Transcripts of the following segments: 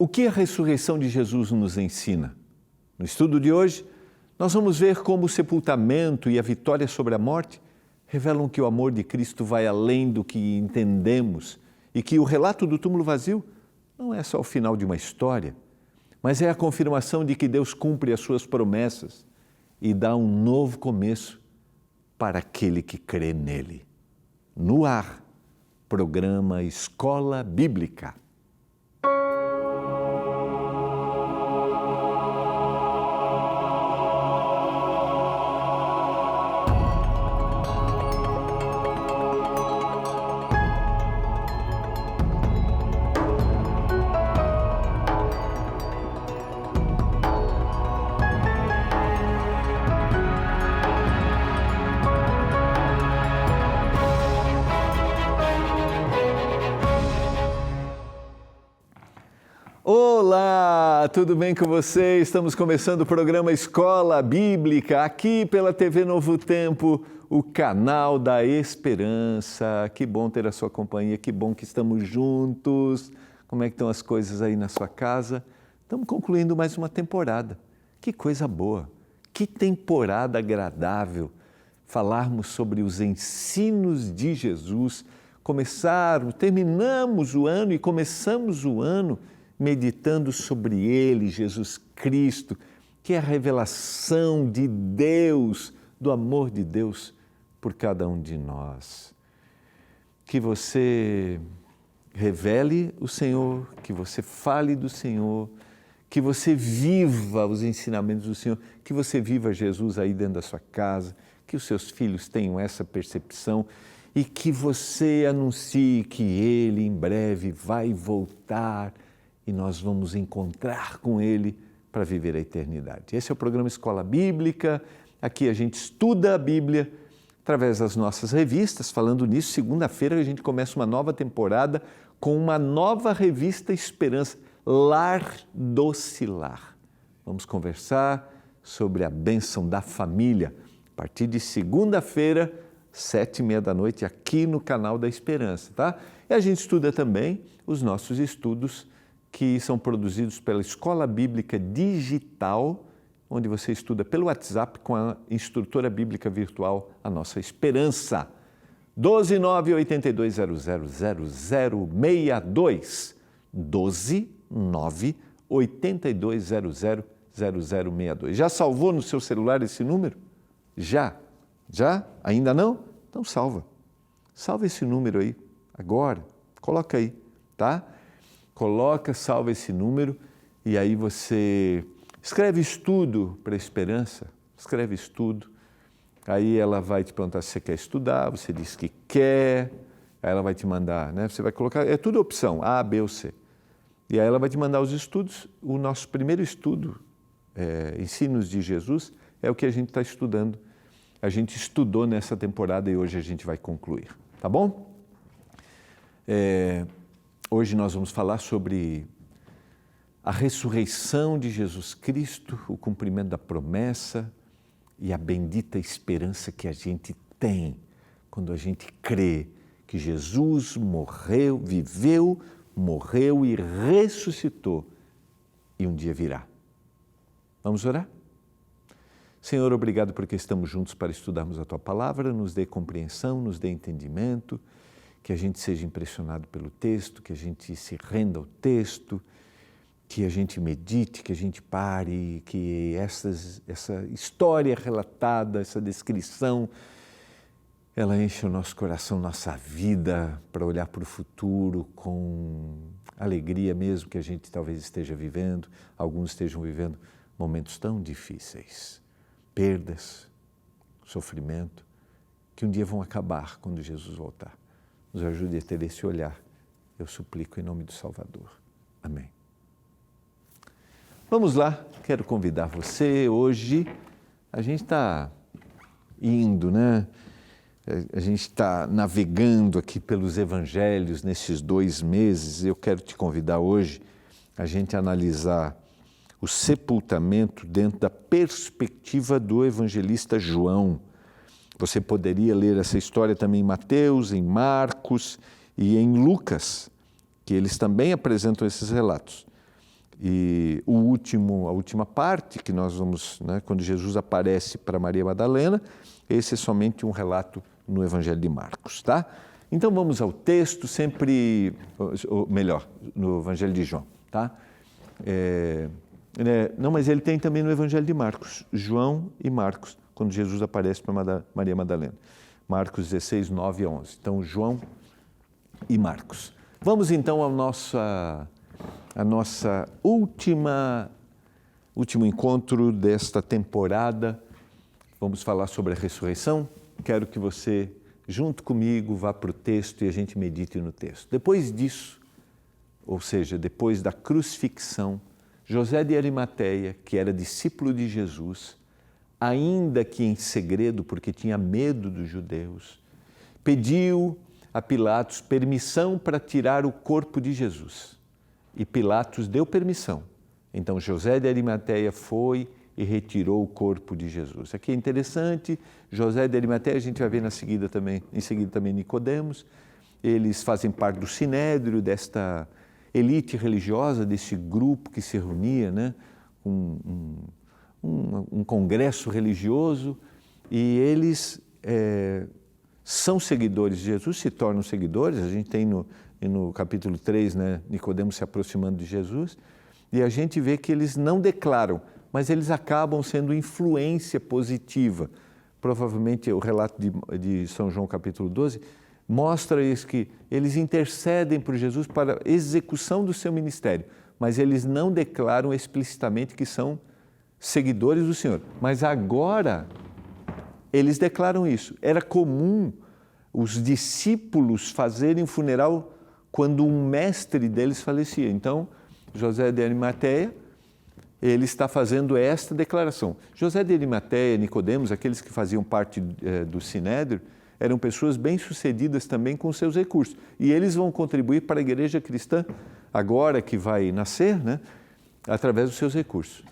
O que a ressurreição de Jesus nos ensina? No estudo de hoje, nós vamos ver como o sepultamento e a vitória sobre a morte revelam que o amor de Cristo vai além do que entendemos e que o relato do túmulo vazio não é só o final de uma história, mas é a confirmação de que Deus cumpre as suas promessas e dá um novo começo para aquele que crê nele. No ar, programa Escola Bíblica. Olá, tudo bem com você? Estamos começando o programa Escola Bíblica, aqui pela TV Novo Tempo, o canal da esperança. Que bom ter a sua companhia, que bom que estamos juntos. Como é que estão as coisas aí na sua casa? Estamos concluindo mais uma temporada. Que coisa boa, que temporada agradável. Falarmos sobre os ensinos de Jesus. Terminamos o ano e começamos o ano meditando sobre Ele, Jesus Cristo, que é a revelação de Deus, do amor de Deus por cada um de nós. Que você revele o Senhor, que você fale do Senhor, que você viva os ensinamentos do Senhor, que você viva Jesus aí dentro da sua casa, que os seus filhos tenham essa percepção e que você anuncie que Ele em breve vai voltar e nós vamos encontrar com Ele para viver a eternidade. Esse é o programa Escola Bíblica. Aqui a gente estuda a Bíblia através das nossas revistas. Falando nisso, segunda-feira a gente começa uma nova temporada com uma nova revista Esperança, Lar Doce Lar. Vamos conversar sobre a bênção da família a partir de segunda-feira, 19h30, aqui no canal da Esperança, tá? E a gente estuda também os nossos estudos que são produzidos pela Escola Bíblica Digital, onde você estuda pelo WhatsApp com a instrutora bíblica virtual, a nossa Esperança. 12982000062. 12982000062. Já salvou no seu celular esse número? Já? Ainda não? Então salva. Salva esse número aí, agora. Coloca aí, tá? Salva esse número e aí você escreve estudo para a Esperança, escreve estudo. Aí ela vai te perguntar se você quer estudar, você diz que quer, aí ela vai te mandar, né? Você vai colocar, é tudo opção, A, B ou C. E aí ela vai te mandar os estudos. O nosso primeiro estudo, Ensinos de Jesus, é o que a gente está estudando. A gente estudou nessa temporada e hoje a gente vai concluir, tá bom? Hoje nós vamos falar sobre a ressurreição de Jesus Cristo, o cumprimento da promessa e a bendita esperança que a gente tem quando a gente crê que Jesus morreu, viveu, morreu e ressuscitou e um dia virá. Vamos orar? Senhor, obrigado porque estamos juntos para estudarmos a Tua Palavra, nos dê compreensão, nos dê entendimento, que a gente seja impressionado pelo texto, que a gente se renda ao texto, que a gente medite, que a gente pare, que essa história relatada, essa descrição, ela enche o nosso coração, nossa vida, para olhar para o futuro com alegria mesmo que a gente talvez esteja vivendo, alguns estejam vivendo momentos tão difíceis, perdas, sofrimento, que um dia vão acabar quando Jesus voltar. Nos ajude a ter esse olhar. Eu suplico em nome do Salvador. Amém. Vamos lá, quero convidar você. Hoje a gente está indo, né? A gente está navegando aqui pelos evangelhos nesses 2 meses. Eu quero te convidar hoje a gente analisar o sepultamento dentro da perspectiva do evangelista João. Você poderia ler essa história também em Mateus, em Marcos e em Lucas, que eles também apresentam esses relatos. E a última parte que nós vamos, né, quando Jesus aparece para Maria Madalena, esse é somente um relato no Evangelho de Marcos, tá? Então vamos ao texto, ou melhor, no Evangelho de João, tá? Não, mas ele tem também no Evangelho de Marcos, João e Marcos, quando Jesus aparece para Maria Madalena. Marcos 16, 9 a 11. Então, João e Marcos. Vamos então ao nossa último encontro desta temporada. Vamos falar sobre a ressurreição. Quero que você, junto comigo, vá para o texto e a gente medite no texto. Depois disso, ou seja, depois da crucifixão, José de Arimateia, que era discípulo de Jesus, ainda que em segredo, porque tinha medo dos judeus, pediu a Pilatos permissão para tirar o corpo de Jesus. E Pilatos deu permissão. Então José de Arimateia foi e retirou o corpo de Jesus. Aqui é interessante, José de Arimateia, a gente vai ver em seguida também Nicodemos, eles fazem parte do Sinédrio, desta elite religiosa, desse grupo que se reunia, né? Um congresso religioso, e eles são seguidores de Jesus, se tornam seguidores. A gente tem no capítulo 3, né, Nicodemos se aproximando de Jesus, e a gente vê que eles não declaram, mas eles acabam sendo influência positiva. Provavelmente o relato de São João capítulo 12 mostra isso, que eles intercedem por Jesus para a execução do seu ministério, mas eles não declaram explicitamente que são seguidores do Senhor. Mas agora eles declaram isso. Era comum os discípulos fazerem funeral quando um mestre deles falecia. Então, José de Arimateia, ele está fazendo esta declaração. José de Arimateia, Nicodemos, aqueles que faziam parte do Sinédrio, eram pessoas bem-sucedidas também com seus recursos. E eles vão contribuir para a igreja cristã, agora que vai nascer, né, através dos seus recursos.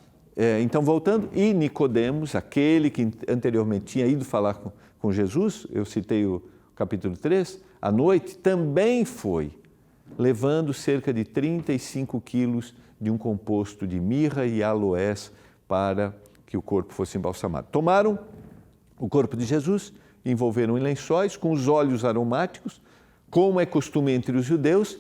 Então, voltando, e Nicodemos, aquele que anteriormente tinha ido falar com Jesus, eu citei o capítulo 3, à noite, também foi, levando cerca de 35 quilos de um composto de mirra e aloés para que o corpo fosse embalsamado. Tomaram o corpo de Jesus, envolveram em lençóis com os óleos aromáticos, como é costume entre os judeus,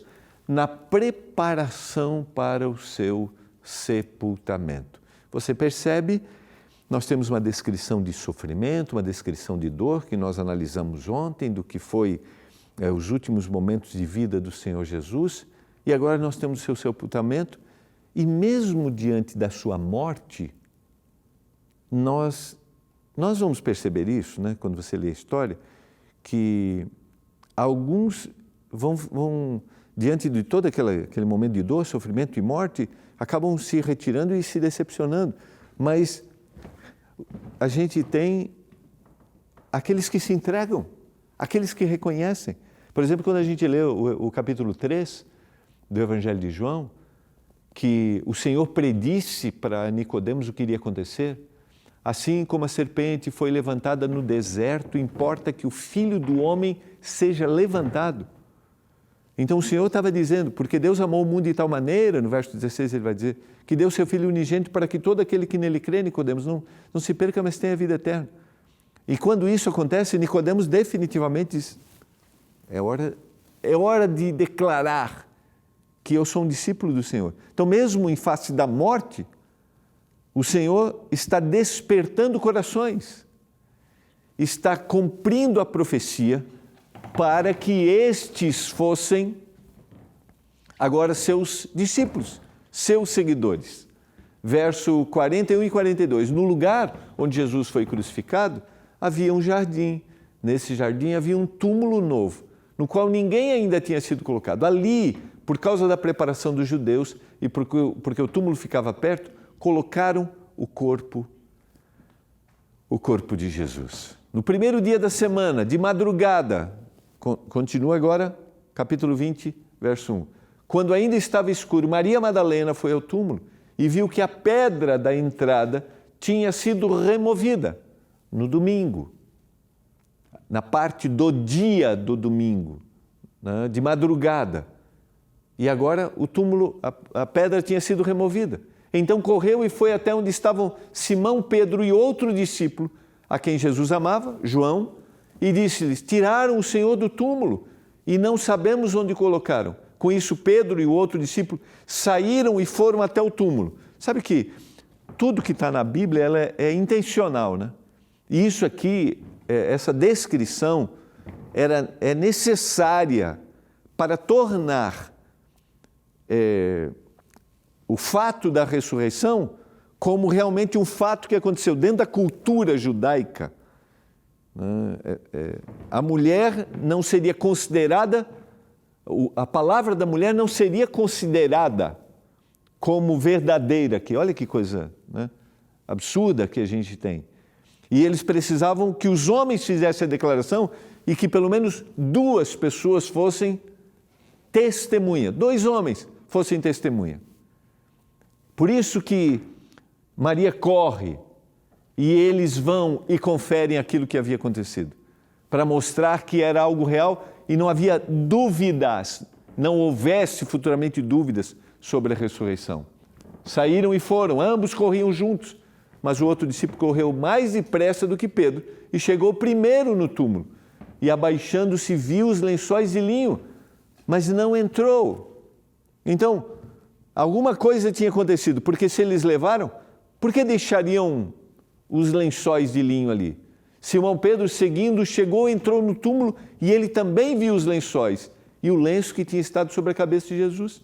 na preparação para o seu sepultamento. Você percebe, nós temos uma descrição de sofrimento, uma descrição de dor que nós analisamos ontem, do que foi os últimos momentos de vida do Senhor Jesus, e agora nós temos o seu sepultamento, e mesmo diante da sua morte, nós vamos perceber isso, né, quando você lê a história, que alguns vão diante de todo aquele momento de dor, sofrimento e morte, acabam se retirando e se decepcionando. Mas a gente tem aqueles que se entregam, aqueles que reconhecem. Por exemplo, quando a gente lê o capítulo 3 do Evangelho de João, que o Senhor predisse para Nicodemos o que iria acontecer, assim como a serpente foi levantada no deserto, importa que o Filho do Homem seja levantado. Então o Senhor estava dizendo, porque Deus amou o mundo de tal maneira, no verso 16 ele vai dizer, que deu seu Filho unigênito para que todo aquele que nele crê, Nicodemos, não se perca, mas tenha vida eterna. E quando isso acontece, Nicodemos definitivamente diz, é hora de declarar que eu sou um discípulo do Senhor. Então mesmo em face da morte, o Senhor está despertando corações, está cumprindo a profecia para que estes fossem agora seus discípulos, seus seguidores. Verso 41 e 42, no lugar onde Jesus foi crucificado, havia um jardim. Nesse jardim havia um túmulo novo, no qual ninguém ainda tinha sido colocado. Ali, por causa da preparação dos judeus e porque o túmulo ficava perto, colocaram o corpo de Jesus. No primeiro dia da semana, de madrugada, continua agora, capítulo 20, verso 1. Quando ainda estava escuro, Maria Madalena foi ao túmulo e viu que a pedra da entrada tinha sido removida no domingo, na parte do dia do domingo, né, de madrugada. E agora o túmulo, a pedra tinha sido removida. Então correu e foi até onde estavam Simão, Pedro e outro discípulo, a quem Jesus amava, João, e disse-lhes: tiraram o Senhor do túmulo e não sabemos onde colocaram. Com isso, Pedro e o outro discípulo saíram e foram até o túmulo. Sabe que tudo que está na Bíblia ela é intencional, né? E isso aqui, essa descrição, é necessária para tornar o fato da ressurreição como realmente um fato que aconteceu dentro da cultura judaica. A mulher não seria considerada, a palavra da mulher não seria considerada como verdadeira, que olha que coisa, né, absurda que a gente tem. E eles precisavam que os homens fizessem a declaração e que pelo menos 2 pessoas fossem testemunha, 2 homens fossem testemunha. Por isso que Maria corre e eles vão e conferem aquilo que havia acontecido, para mostrar que era algo real e não havia dúvidas, não houvesse futuramente dúvidas sobre a ressurreição. Saíram e foram, ambos corriam juntos, mas o outro discípulo correu mais depressa do que Pedro e chegou primeiro no túmulo. E abaixando-se viu os lençóis de linho, mas não entrou. Então, alguma coisa tinha acontecido, porque se eles levaram, por que deixariam os lençóis de linho ali? Simão Pedro, seguindo, chegou, entrou no túmulo e ele também viu os lençóis e o lenço que tinha estado sobre a cabeça de Jesus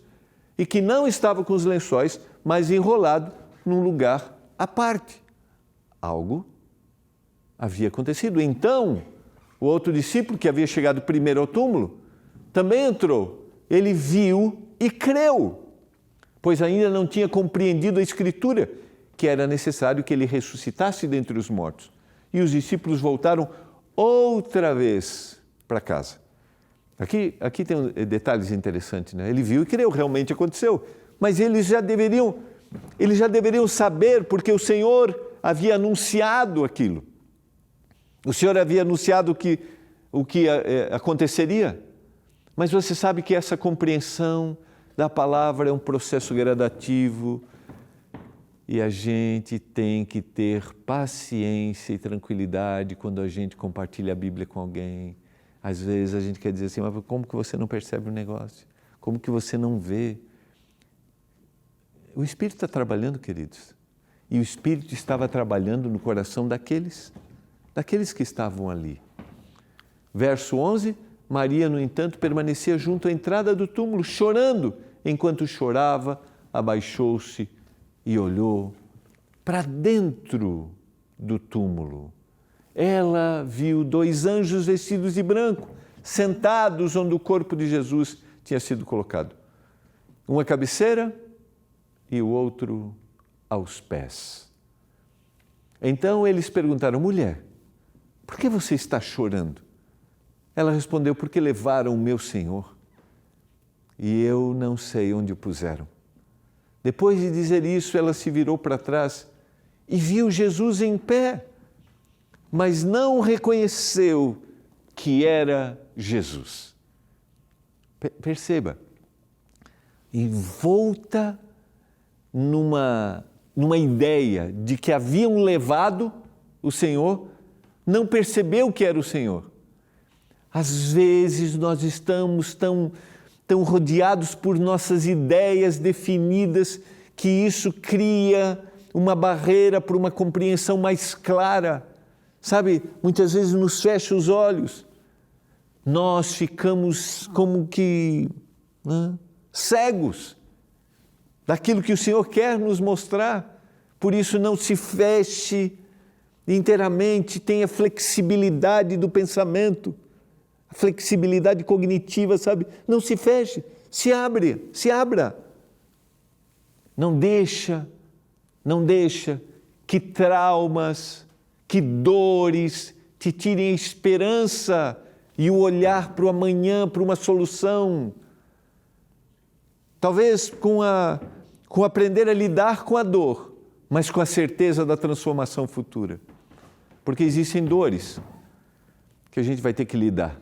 e que não estava com os lençóis, mas enrolado num lugar à parte. Algo havia acontecido. Então, o outro discípulo, que havia chegado primeiro ao túmulo, também entrou. Ele viu e creu, pois ainda não tinha compreendido a Escritura, que era necessário que ele ressuscitasse dentre os mortos. E os discípulos voltaram outra vez para casa. Aqui tem detalhes interessantes, né? Ele viu e creu, realmente aconteceu. Mas eles já deveriam saber, porque o Senhor havia anunciado aquilo. O Senhor havia anunciado o que aconteceria. Mas você sabe que essa compreensão da palavra é um processo gradativo e a gente tem que ter paciência e tranquilidade quando a gente compartilha a Bíblia com alguém. Às vezes a gente quer dizer assim, mas como que você não percebe o negócio? Como que você não vê? O Espírito está trabalhando, queridos. E o Espírito estava trabalhando no coração daqueles que estavam ali. Verso 11, Maria, no entanto, permanecia junto à entrada do túmulo, chorando. Enquanto chorava, abaixou-se e olhou para dentro do túmulo. Ela viu 2 anjos vestidos de branco, sentados onde o corpo de Jesus tinha sido colocado. Um à cabeceira e o outro aos pés. Então eles perguntaram, mulher, por que você está chorando? Ela respondeu, porque levaram o meu Senhor e eu não sei onde o puseram. Depois de dizer isso, ela se virou para trás e viu Jesus em pé, mas não reconheceu que era Jesus. Perceba, envolta numa ideia de que haviam levado o Senhor, não percebeu que era o Senhor. Às vezes nós estamos tão rodeados por nossas ideias definidas que isso cria uma barreira para uma compreensão mais clara. Sabe, muitas vezes nos fecha os olhos. Nós ficamos como que cegos daquilo que o Senhor quer nos mostrar. Por isso não se feche inteiramente, tenha flexibilidade do pensamento, a flexibilidade cognitiva, sabe? Não se feche, se abra. Não deixa que traumas, que dores te tirem a esperança e o olhar para o amanhã, para uma solução. Talvez com aprender a lidar com a dor, mas com a certeza da transformação futura. Porque existem dores que a gente vai ter que lidar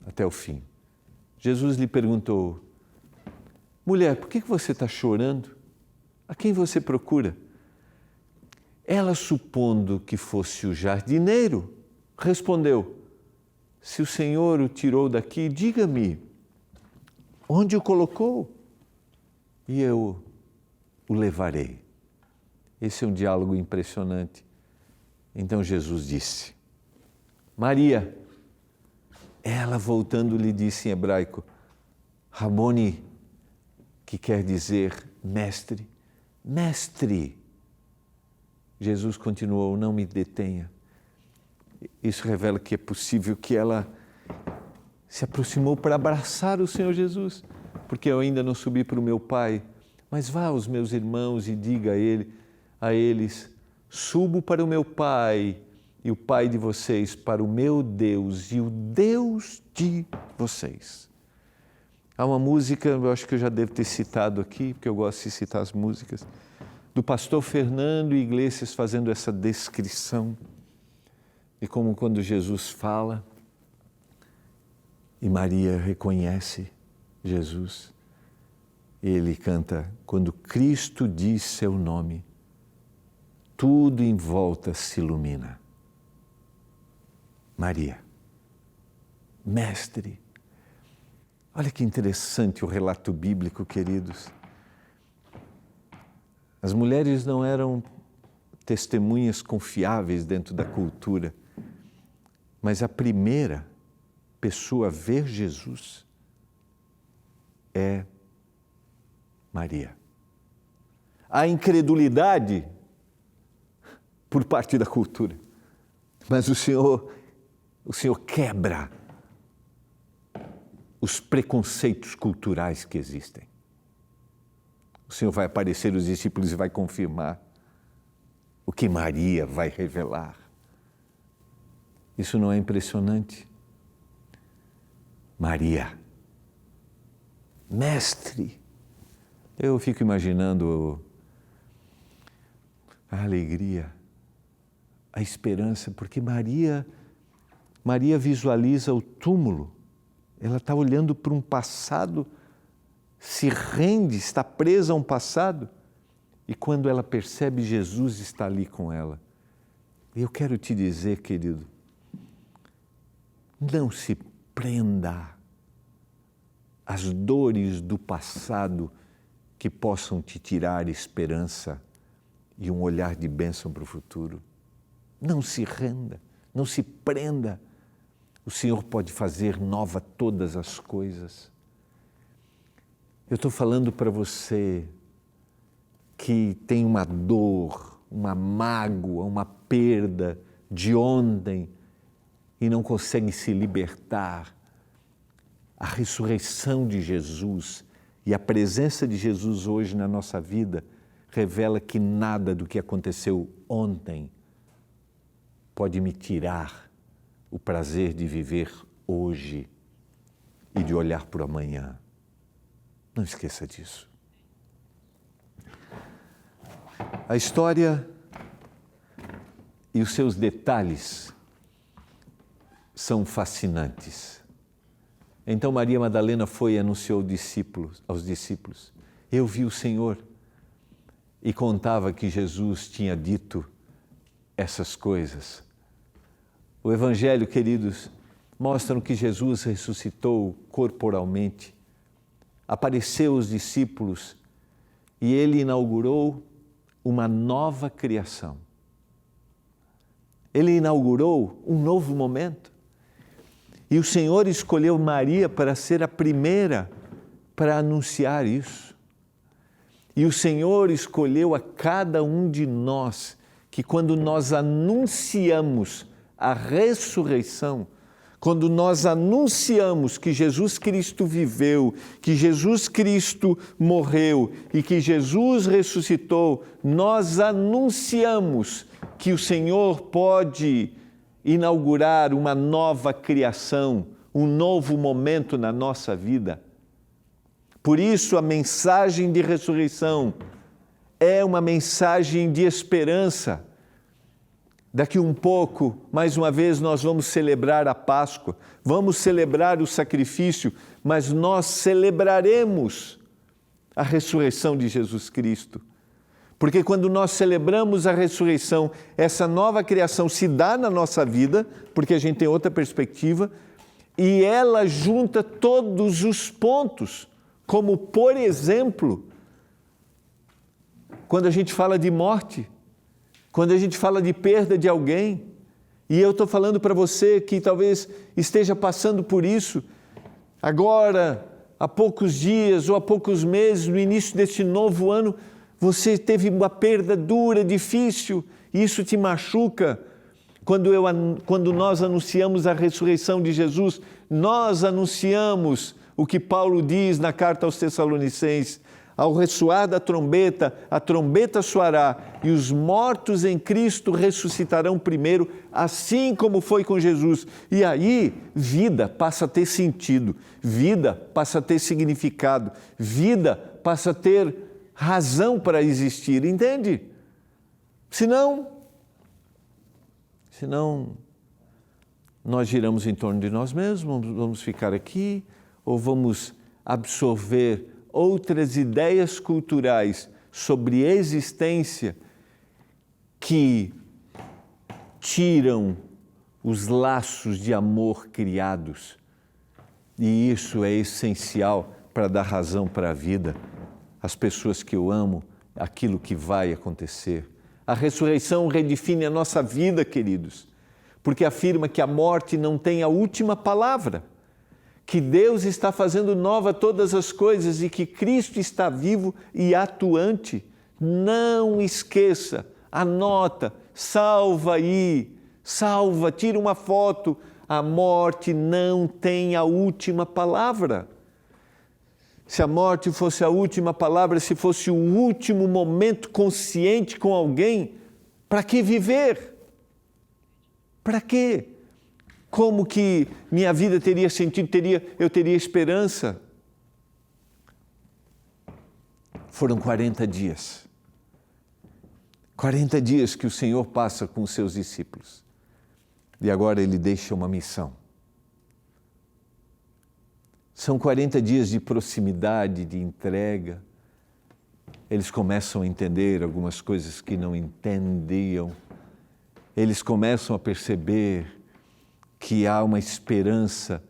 até o fim. Jesus lhe perguntou, mulher, por que você está chorando? A quem você procura? Ela, supondo que fosse o jardineiro, respondeu, se o Senhor o tirou daqui, diga-me, onde o colocou? E eu o levarei. Esse é um diálogo impressionante. Então Jesus disse, Maria. Ela, voltando, lhe disse em hebraico, Raboni, que quer dizer mestre, mestre. Jesus continuou, não me detenha. Isso revela que é possível que ela se aproximou para abraçar o Senhor Jesus, porque eu ainda não subi para o meu Pai, mas vá aos meus irmãos e diga a eles, subo para o meu Pai e o Pai de vocês, para o meu Deus e o Deus de vocês. Há uma música, eu acho que eu já devo ter citado aqui, porque eu gosto de citar as músicas, do pastor Fernando Iglesias fazendo essa descrição de como quando Jesus fala e Maria reconhece Jesus, ele canta, quando Cristo diz seu nome, tudo em volta se ilumina. Maria, mestre. Olha que interessante o relato bíblico, queridos. As mulheres não eram testemunhas confiáveis dentro da cultura, mas a primeira pessoa a ver Jesus é Maria. A incredulidade por parte da cultura, mas o Senhor quebra os preconceitos culturais que existem. O Senhor vai aparecer aos discípulos e vai confirmar o que Maria vai revelar. Isso não é impressionante? Maria, mestre. Eu fico imaginando a alegria, a esperança, porque Maria visualiza o túmulo. Ela está olhando para um passado, se rende, está presa a um passado, e quando ela percebe, Jesus está ali com ela. E eu quero te dizer, querido, não se prenda às dores do passado que possam te tirar esperança e um olhar de bênção para o futuro. Não se renda, não se prenda. O Senhor pode fazer nova todas as coisas. Eu estou falando para você que tem uma dor, uma mágoa, uma perda de ontem e não consegue se libertar. A ressurreição de Jesus e a presença de Jesus hoje na nossa vida revela que nada do que aconteceu ontem pode me tirar o prazer de viver hoje e de olhar para o amanhã. Não esqueça disso. A história e os seus detalhes são fascinantes. Então Maria Madalena foi e anunciou aos discípulos, eu vi o Senhor, e contava que Jesus tinha dito essas coisas. O Evangelho, queridos, mostra que Jesus ressuscitou corporalmente, apareceu aos discípulos e ele inaugurou uma nova criação. Ele inaugurou um novo momento. E o Senhor escolheu Maria para ser a primeira para anunciar isso. E o Senhor escolheu a cada um de nós que quando nós anunciamos a ressurreição, quando nós anunciamos que Jesus Cristo viveu, que Jesus Cristo morreu e que Jesus ressuscitou, nós anunciamos que o Senhor pode inaugurar uma nova criação, um novo momento na nossa vida. Por isso, a mensagem de ressurreição é uma mensagem de esperança. Daqui um pouco, mais uma vez, nós vamos celebrar a Páscoa, vamos celebrar o sacrifício, mas nós celebraremos a ressurreição de Jesus Cristo. Porque quando nós celebramos a ressurreição, essa nova criação se dá na nossa vida, porque a gente tem outra perspectiva, e ela junta todos os pontos, como, por exemplo, quando a gente fala de morte, quando a gente fala de perda de alguém, e eu estou falando para você que talvez esteja passando por isso, agora, há poucos dias ou há poucos meses, no início deste novo ano, você teve uma perda dura, difícil, e isso te machuca. Quando nós anunciamos a ressurreição de Jesus, nós anunciamos o que Paulo diz na carta aos Tessalonicenses: ao ressoar da trombeta, a trombeta soará, e os mortos em Cristo ressuscitarão primeiro, assim como foi com Jesus. E aí, vida passa a ter sentido, vida passa a ter significado, vida passa a ter razão para existir, entende? Senão, nós giramos em torno de nós mesmos, vamos ficar aqui, ou vamos absorver outras ideias culturais sobre existência que tiram os laços de amor criados. E isso é essencial para dar razão para a vida, as pessoas que eu amo, aquilo que vai acontecer. A ressurreição redefine a nossa vida, queridos, porque afirma que a morte não tem a última palavra, que Deus está fazendo nova todas as coisas e que Cristo está vivo e atuante. Não esqueça, anota, salva aí, salva, tira uma foto. A morte não tem a última palavra. Se a morte fosse a última palavra, se fosse o último momento consciente com alguém, para que viver? Para quê? Como que minha vida teria sentido, eu teria esperança? Foram 40 dias. 40 dias que o Senhor passa com os seus discípulos. E agora Ele deixa uma missão. São 40 dias de proximidade, de entrega. Eles começam a entender algumas coisas que não entendiam. Eles começam a perceber que há uma esperança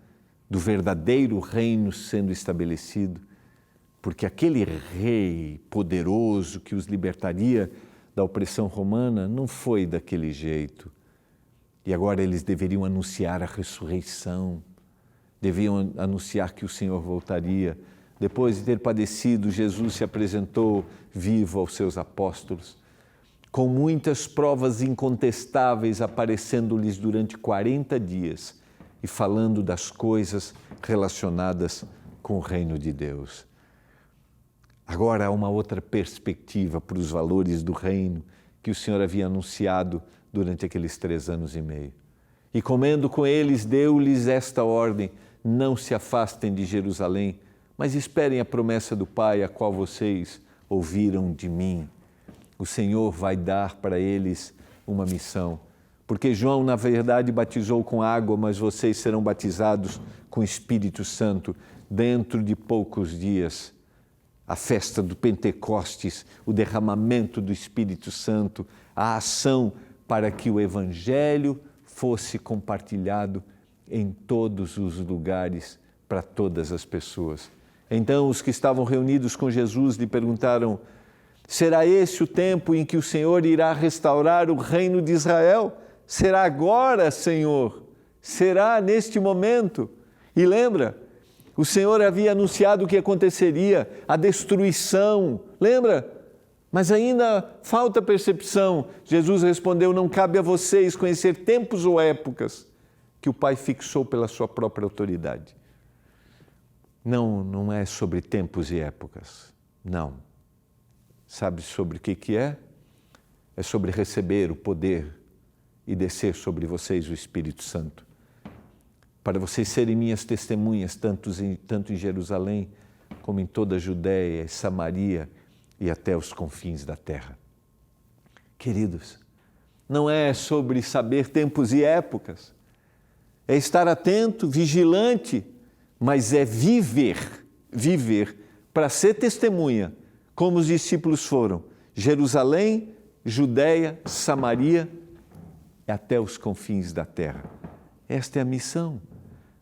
do verdadeiro reino sendo estabelecido, porque aquele rei poderoso que os libertaria da opressão romana não foi daquele jeito. E agora eles deveriam anunciar a ressurreição, deviam anunciar que o Senhor voltaria. Depois de ter padecido, Jesus se apresentou vivo aos seus apóstolos, com muitas provas incontestáveis aparecendo-lhes durante 40 dias e falando das coisas relacionadas com o reino de Deus. Agora há uma outra perspectiva para os valores do reino que o Senhor havia anunciado durante aqueles 3 anos e meio. E comendo com eles, deu-lhes esta ordem: não se afastem de Jerusalém, mas esperem a promessa do Pai, a qual vocês ouviram de mim. O Senhor vai dar para eles uma missão. Porque João, na verdade, batizou com água, mas vocês serão batizados com o Espírito Santo dentro de poucos dias. A festa do Pentecostes, o derramamento do Espírito Santo, a ação para que o Evangelho fosse compartilhado em todos os lugares, para todas as pessoas. Então, os que estavam reunidos com Jesus lhe perguntaram: será esse o tempo em que o Senhor irá restaurar o reino de Israel? Será agora, Senhor? Será neste momento? E lembra, o Senhor havia anunciado o que aconteceria, a destruição. Lembra? Mas ainda falta percepção. Jesus respondeu: não cabe a vocês conhecer tempos ou épocas que o Pai fixou pela sua própria autoridade. Não é sobre tempos e épocas. Não. Sabe sobre o que é? É sobre receber o poder e descer sobre vocês o Espírito Santo, para vocês serem minhas testemunhas, tanto em Jerusalém, como em toda a Judéia, Samaria e até os confins da terra. Queridos, não é sobre saber tempos e épocas, é estar atento, vigilante, mas é viver para ser testemunha, como os discípulos foram, Jerusalém, Judéia, Samaria e até os confins da terra. Esta é a missão.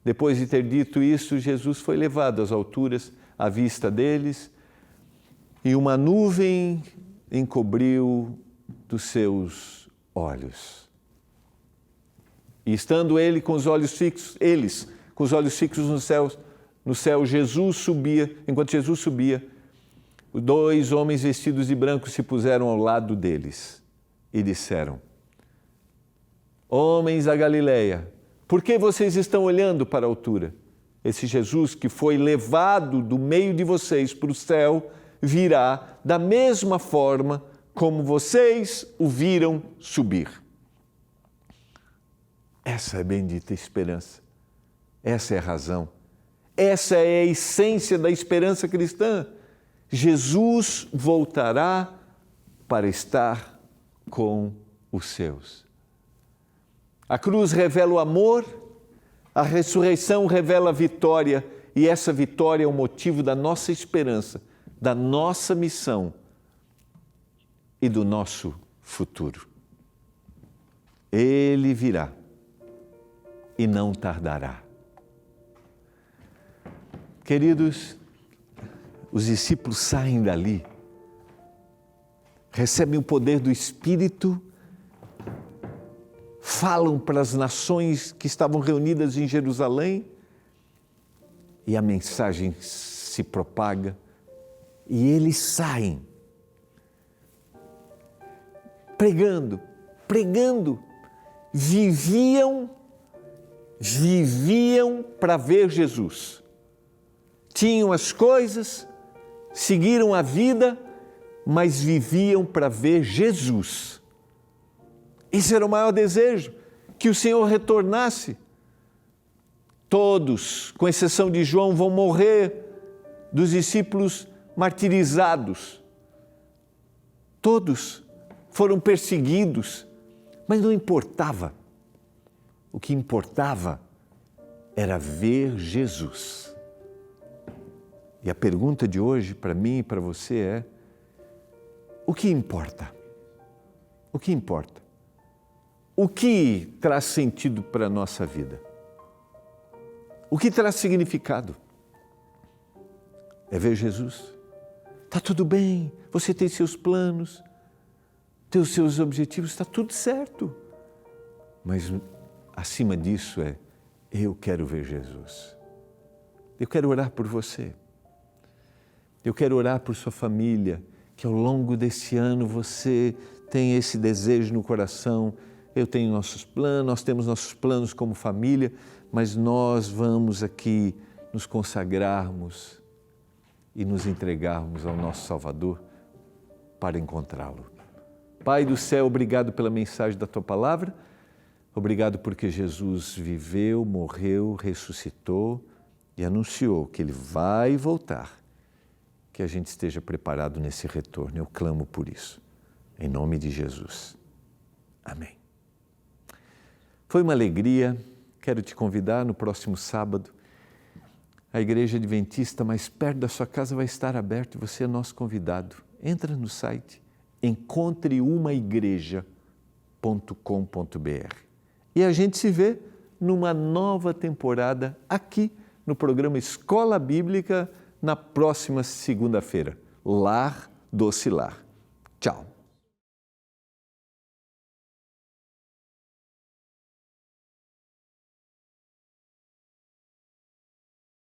Depois de ter dito isso, Jesus foi levado às alturas, à vista deles, e uma nuvem encobriu dos seus olhos. E estando ele com os olhos fixos, eles com os olhos fixos no céu, Jesus subia, enquanto Jesus subia, 2 homens vestidos de branco se puseram ao lado deles e disseram: homens da Galileia, por que vocês estão olhando para a altura? Esse Jesus que foi levado do meio de vocês para o céu virá da mesma forma como vocês o viram subir. Essa é a bendita esperança. Essa é a razão. Essa é a essência da esperança cristã. Jesus voltará para estar com os seus. A cruz revela o amor, a ressurreição revela a vitória, e essa vitória é o motivo da nossa esperança, da nossa missão e do nosso futuro. Ele virá e não tardará. Queridos, os discípulos saem dali, recebem o poder do Espírito, falam para as nações que estavam reunidas em Jerusalém e a mensagem se propaga e eles saem pregando, viviam para ver Jesus. Tinham as coisas, seguiram a vida, mas viviam para ver Jesus. Esse era o maior desejo, que o Senhor retornasse. Todos, com exceção de João, vão morrer, dos discípulos martirizados. Todos foram perseguidos, mas não importava. O que importava era ver Jesus. E a pergunta de hoje para mim e para você é: o que importa? O que importa? O que traz sentido para a nossa vida? O que traz significado? É ver Jesus. Está tudo bem, você tem seus planos, tem os seus objetivos, está tudo certo. Mas acima disso eu quero ver Jesus. Eu quero orar por você. Eu quero orar por sua família, que ao longo desse ano você tenha esse desejo no coração. Eu tenho nossos planos, nós temos nossos planos como família, mas nós vamos aqui nos consagrarmos e nos entregarmos ao nosso Salvador para encontrá-lo. Pai do céu, obrigado pela mensagem da Tua Palavra, obrigado porque Jesus viveu, morreu, ressuscitou e anunciou que Ele vai voltar, que a gente esteja preparado nesse retorno. Eu clamo por isso, em nome de Jesus. Amém. Foi uma alegria. Quero te convidar no próximo sábado. A Igreja Adventista mais perto da sua casa vai estar aberta e você é nosso convidado. Entra no site encontreumaigreja.com.br e a gente se vê numa nova temporada aqui no programa Escola Bíblica na próxima segunda-feira. Lar Doce Lar. Tchau.